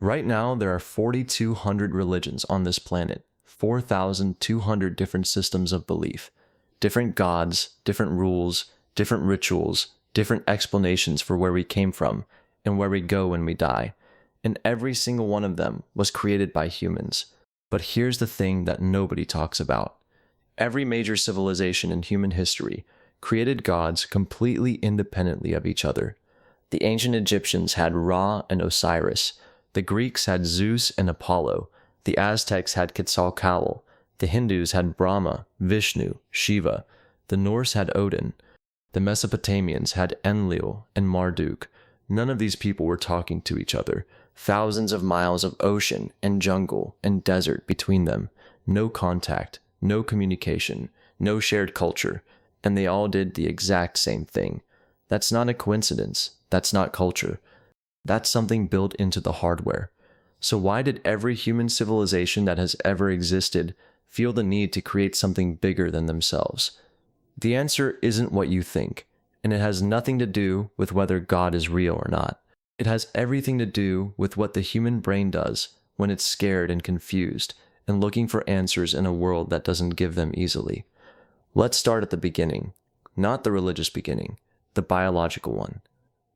Right now, there are 4,200 religions on this planet, 4,200 different systems of belief, different gods, different rules, different rituals, different explanations for where we came from and where we go when we die. And every single one of them was created by humans. But here's the thing that nobody talks about. Every major civilization in human history created gods completely independently of each other. The ancient Egyptians had Ra and Osiris. The Greeks had Zeus and Apollo. The Aztecs had Quetzalcoatl. The Hindus had Brahma, Vishnu, Shiva. The Norse had Odin. The Mesopotamians had Enlil and Marduk. None of these people were talking to each other. Thousands of miles of ocean and jungle and desert between them. No contact, no communication, no shared culture. And they all did the exact same thing. That's not a coincidence. That's not culture. That's something built into the hardware. So why did every human civilization that has ever existed feel the need to create something bigger than themselves? The answer isn't what you think, and it has nothing to do with whether God is real or not. It has everything to do with what the human brain does when it's scared and confused and looking for answers in a world that doesn't give them easily. Let's start at the beginning, not the religious beginning, the biological one.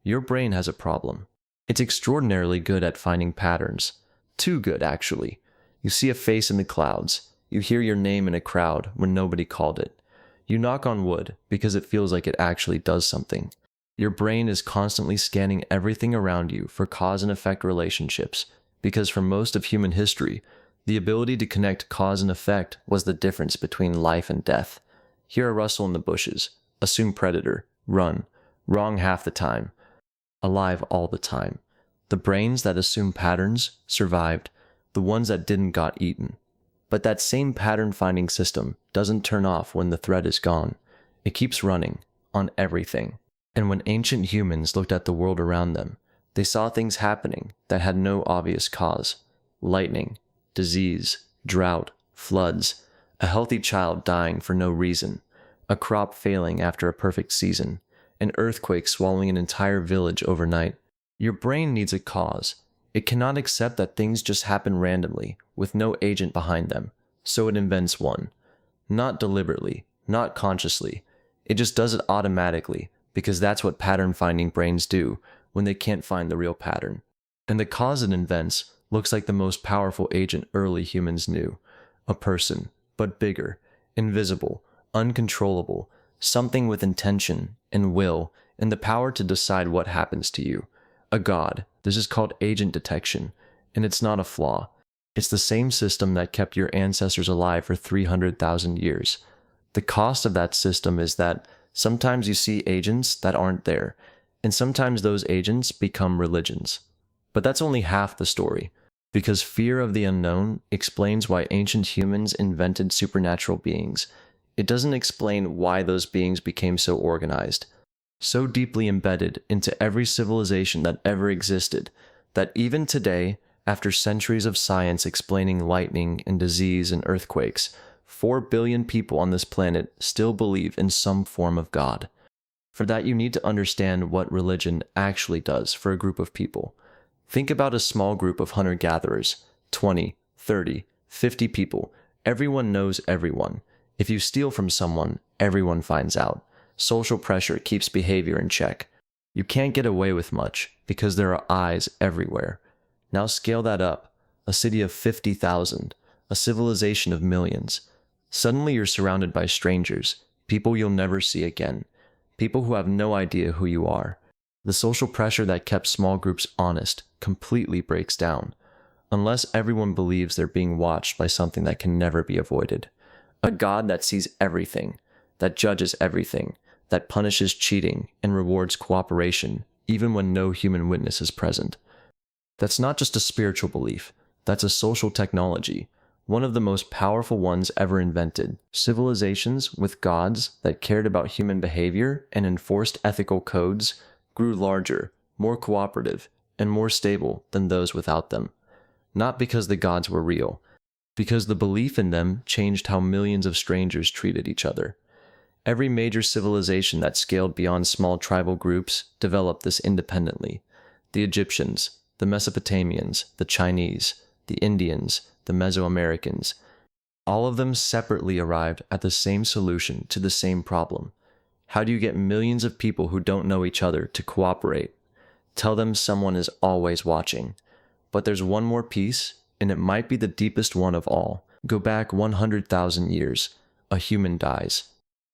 Your brain has a problem. It's extraordinarily good at finding patterns. Too good, actually. You see a face in the clouds. You hear your name in a crowd when nobody called it. You knock on wood because it feels like it actually does something. Your brain is constantly scanning everything around you for cause and effect relationships, because for most of human history, the ability to connect cause and effect was the difference between life and death. Hear a rustle in the bushes, assume predator, run, wrong half the time, alive all the time. The brains that assume patterns survived, the ones that didn't got eaten. But that same pattern-finding system doesn't turn off when the threat is gone. It keeps running, on everything. And when ancient humans looked at the world around them, they saw things happening that had no obvious cause. Lightning, disease, drought, floods, a healthy child dying for no reason, a crop failing after a perfect season, an earthquake swallowing an entire village overnight. Your brain needs a cause. It cannot accept that things just happen randomly, with no agent behind them, so it invents one. Not deliberately, not consciously. It just does it automatically, because that's what pattern-finding brains do when they can't find the real pattern. And the cause it invents looks like the most powerful agent early humans knew. A person, but bigger, invisible, uncontrollable, something with intention and will and the power to decide what happens to you. A god. This is called agent detection, and it's not a flaw. It's the same system that kept your ancestors alive for 300,000 years. The cost of that system is that sometimes you see agents that aren't there, and sometimes those agents become religions. But that's only half the story, because fear of the unknown explains why ancient humans invented supernatural beings. It doesn't explain why those beings became so organized, so deeply embedded into every civilization that ever existed, that even today, after centuries of science explaining lightning and disease and earthquakes, 4 billion people on this planet still believe in some form of God. For that, you need to understand what religion actually does for a group of people. Think about a small group of hunter-gatherers, 20, 30, 50 people. Everyone knows everyone. If you steal from someone, everyone finds out. Social pressure keeps behavior in check. You can't get away with much because there are eyes everywhere. Now scale that up. A city of 50,000, a civilization of millions. Suddenly you're surrounded by strangers, people you'll never see again, people who have no idea who you are. The social pressure that kept small groups honest completely breaks down, unless everyone believes they're being watched by something that can never be avoided. A God that sees everything, that judges everything, that punishes cheating and rewards cooperation, even when no human witness is present. That's not just a spiritual belief, that's a social technology, one of the most powerful ones ever invented. Civilizations with gods that cared about human behavior and enforced ethical codes grew larger, more cooperative, and more stable than those without them. Not because the gods were real, because the belief in them changed how millions of strangers treated each other. Every major civilization that scaled beyond small tribal groups developed this independently. The Egyptians, the Mesopotamians, the Chinese, the Indians, the Mesoamericans. All of them separately arrived at the same solution to the same problem. How do you get millions of people who don't know each other to cooperate? Tell them someone is always watching. But there's one more piece, and it might be the deepest one of all. Go back 100,000 years. A human dies.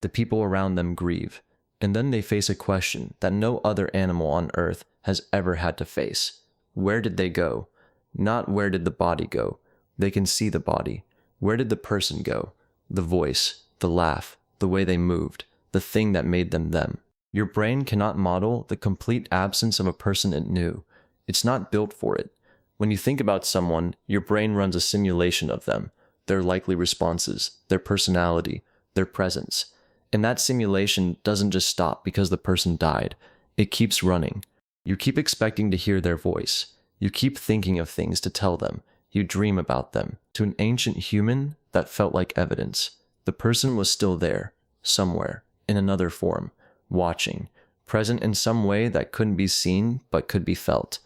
The people around them grieve. And then they face a question that no other animal on Earth has ever had to face. Where did they go? Not where did the body go. They can see the body. Where did the person go? The voice, the laugh, the way they moved, the thing that made them them. Your brain cannot model the complete absence of a person it knew. It's not built for it. When you think about someone, your brain runs a simulation of them, their likely responses, their personality, their presence. And that simulation doesn't just stop because the person died. It keeps running. You keep expecting to hear their voice. You keep thinking of things to tell them. You dream about them. To an ancient human, that felt like evidence. The person was still there, somewhere, in another form, watching, present in some way that couldn't be seen but could be felt.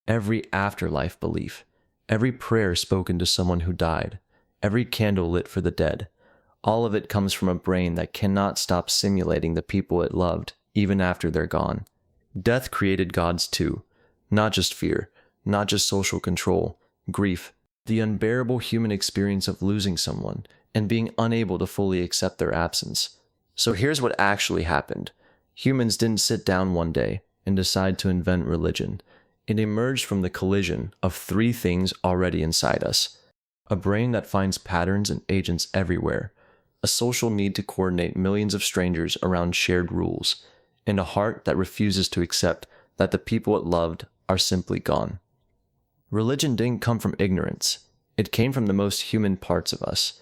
Every afterlife belief, every prayer spoken to someone who died, every candle lit for the dead, all of it comes from a brain that cannot stop simulating the people it loved, even after they're gone. Death created gods too. Not just fear, not just social control, grief, the unbearable human experience of losing someone and being unable to fully accept their absence. So here's what actually happened. Humans didn't sit down one day and decide to invent religion. It emerged from the collision of three things already inside us. A brain that finds patterns and agents everywhere, a social need to coordinate millions of strangers around shared rules, and a heart that refuses to accept that the people it loved are simply gone. Religion didn't come from ignorance. It came from the most human parts of us.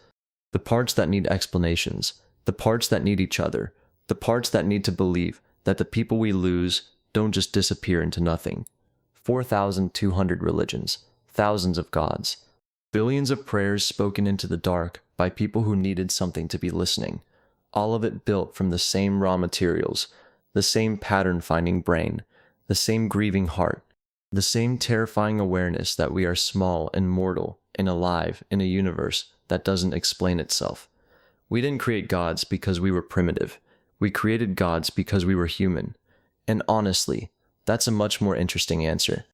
The parts that need explanations, the parts that need each other, the parts that need to believe that the people we lose don't just disappear into nothing. 4,200 religions, thousands of gods, billions of prayers spoken into the dark by people who needed something to be listening, all of it built from the same raw materials, the same pattern-finding brain, the same grieving heart, the same terrifying awareness that we are small and mortal and alive in a universe that doesn't explain itself. We didn't create gods because we were primitive. We created gods because we were human. And honestly, that's a much more interesting answer.